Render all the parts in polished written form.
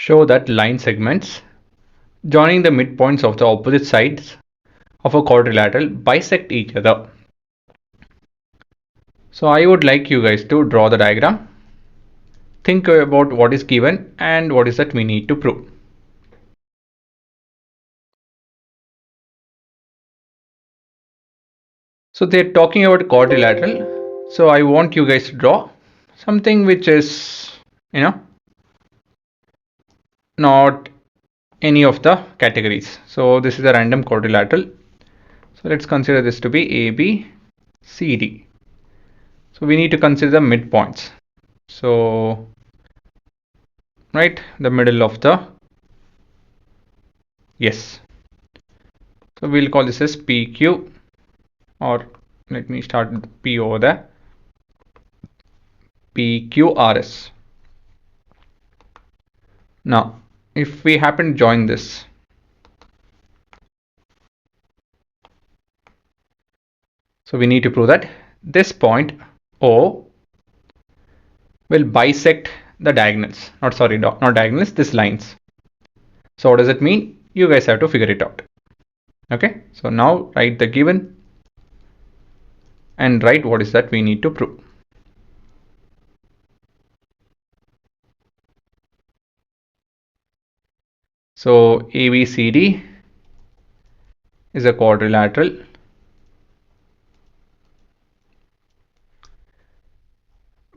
show that line segments joining the midpoints of the opposite sides of a quadrilateral bisect each other. So I would like you guys to draw the diagram. Think about what is given and what is that we need to prove. So they're talking about quadrilateral. So I want you guys to draw something which is, not any of the categories. So this is a random quadrilateral. So let's consider this to be AB, CD. So we need to consider the midpoints. So right, the middle of the, yes. So we'll call this as PQ, or let me start with P over there. PQRS. Now, if we happen to join this, so we need to prove that this point O will bisect the diagonals. Not diagonals, these lines. So what does it mean? You guys have to figure it out. Okay, so now write the given and write what is that we need to prove. So ABCD is a quadrilateral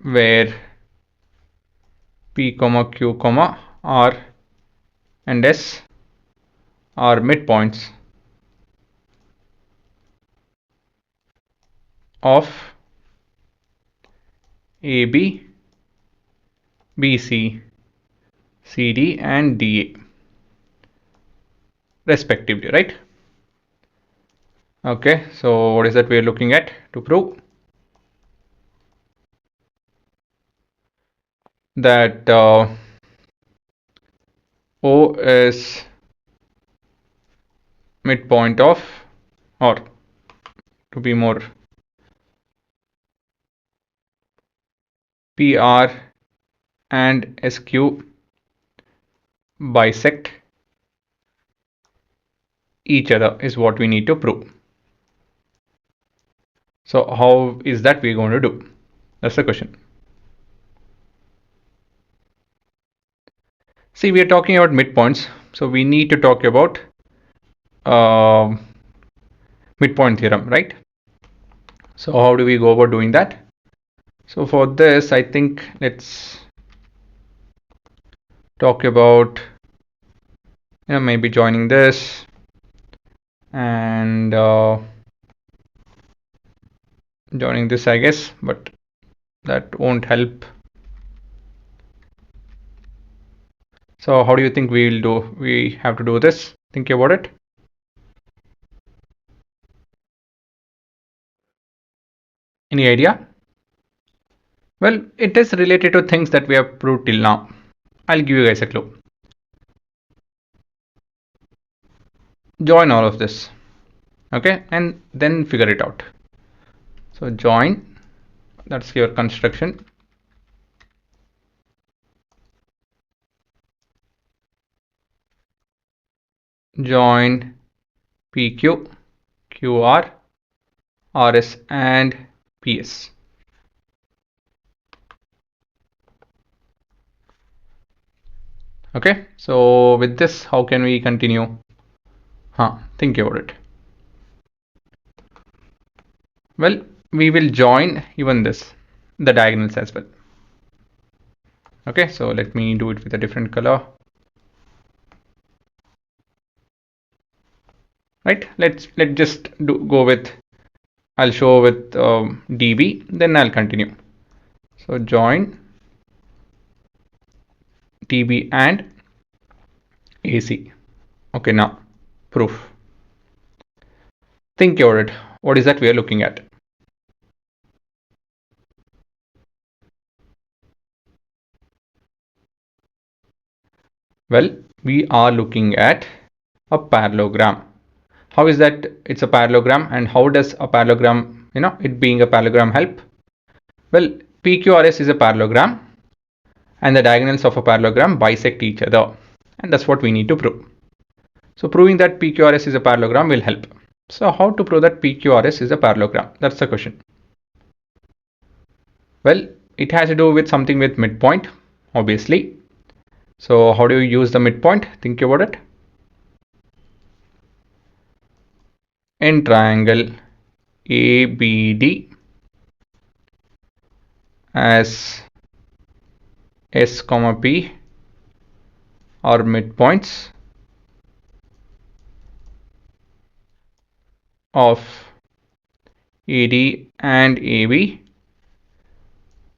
where P, Q, R and S are midpoints of AB, BC, CD and DA respectively, right? Okay, so what is that we are looking at to prove? That O is midpoint of, or to be more, PR and SQ bisect each other is what we need to prove. So how is that we're going to do? That's the question. See, we are talking about midpoints, so we need to talk about midpoint theorem, right? So how do we go about doing that? So for this, I think let's talk about maybe joining this and joining this, I guess, but that won't help. So how do you think we have to do this? Think about it. Any idea? Well, it is related to things that we have proved till now. I'll give you guys a clue. Join all of this, okay, and then figure it out. So join, that's your construction. Join PQ, QR, RS and PS. Okay, so with this, how can we continue? Think about it. Well, we will join even this, the diagonals as well. Okay, so let me do it with a different color. Right, let's just go with, I'll show with DB, then I'll continue. So join DB and AC. Okay, now proof. Think about it. What is that we are looking at? Well, we are looking at a parallelogram. How is that it's a parallelogram, and how does a parallelogram, it being a parallelogram, help? Well, PQRS is a parallelogram, and the diagonals of a parallelogram bisect each other, and that's what we need to prove. So proving that PQRS is a parallelogram will help. So how to prove that PQRS is a parallelogram? That's the question. Well, it has to do with something with midpoint, obviously. So how do you use the midpoint? Think about it. In triangle ABD as S, P are midpoints of AD and AB.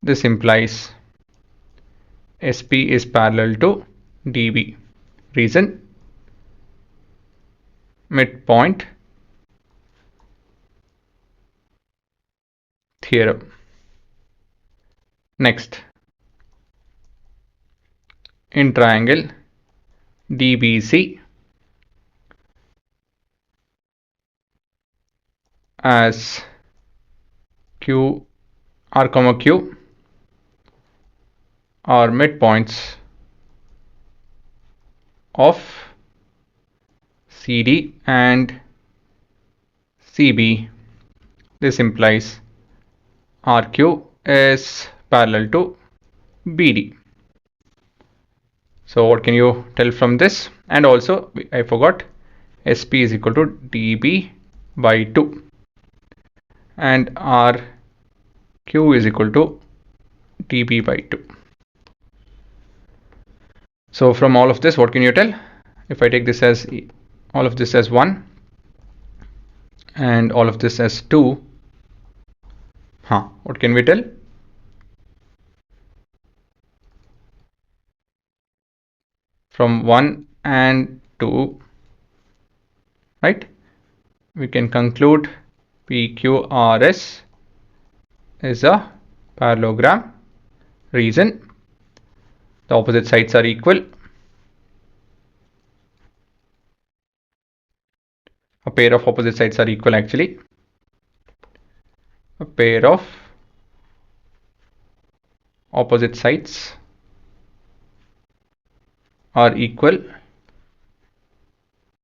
This implies SP is parallel to DB. Reason: midpoint theorem. Next, in triangle DBC as Q R, Q are midpoints of CD and CB. This implies RQ is parallel to BD. So what can you tell from this? And also I forgot, SP is equal to DB by 2 and RQ is equal to DB by 2. So from all of this, what can you tell? If I take this as all of this as 1 and all of this as 2, what can we tell? From 1 and 2, right, we can conclude PQRS is a parallelogram. Reason: the opposite sides are equal. A pair of opposite sides are equal actually. A pair of opposite sides are equal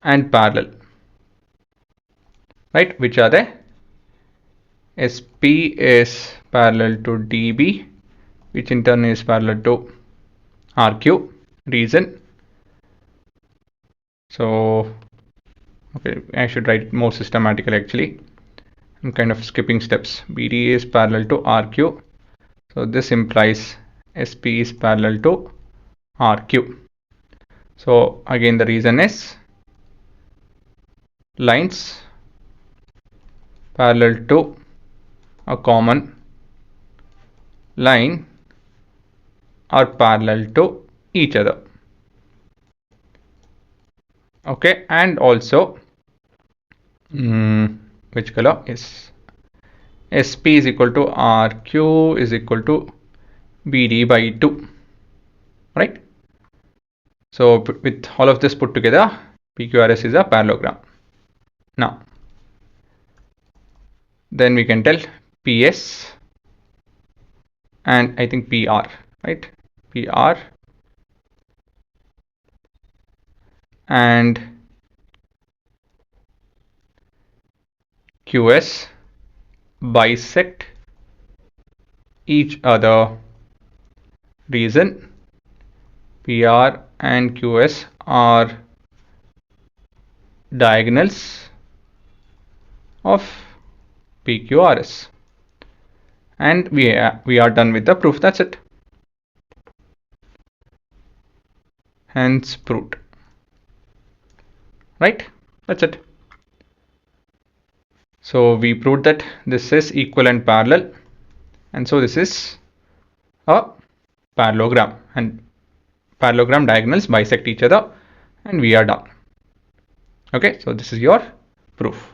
and parallel, right? Which are they? SP is parallel to DB, which in turn is parallel to RQ. Reason: so okay, I should write it more systematically actually. I'm kind of skipping steps. BD is parallel to RQ, so this implies SP is parallel to RQ. So again the reason is lines parallel to a common line are parallel to each other. Okay, and also which color is SP is equal to RQ is equal to BD by 2, right? So with all of this put together, PQRS is a parallelogram. Now then we can tell PS and I think PR, right? PR and QS bisect each other. Reason: PR and QS are diagonals of PQRS. And we are done with the proof. That's it. Hence proved. Right? That's it. So we proved that this is equal and parallel, and so this is a parallelogram, and parallelogram diagonals bisect each other, and we are done. Okay, so this is your proof.